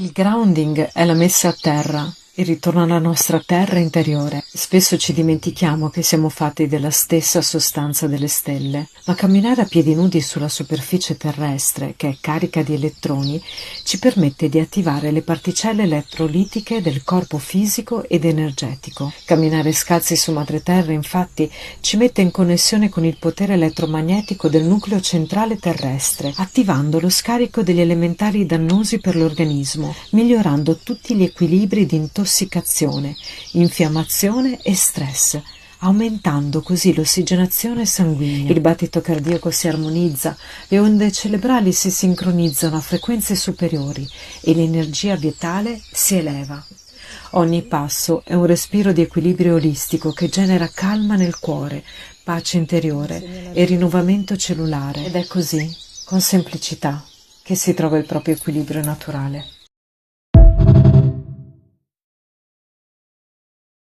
Il grounding è la messa a terra, il ritorno alla nostra terra interiore. Spesso ci dimentichiamo che siamo fatti della stessa sostanza delle stelle, ma camminare a piedi nudi sulla superficie terrestre, che è carica di elettroni, ci permette di attivare le particelle elettrolitiche del corpo fisico ed energetico. Camminare scalzi su madreterra, infatti, ci mette in connessione con il potere elettromagnetico del nucleo centrale terrestre, attivando lo scarico degli elementali dannosi per l'organismo, migliorando tutti gli equilibri di intossicazione, infiammazione e stress, aumentando così l'ossigenazione sanguigna. Il battito cardiaco si armonizza, le onde cerebrali si sincronizzano a frequenze superiori e l'energia vitale si eleva. Ogni passo è un respiro di equilibrio olistico che genera calma nel cuore, pace interiore e rinnovamento cellulare. Ed è così, con semplicità, che si trova il proprio equilibrio naturale.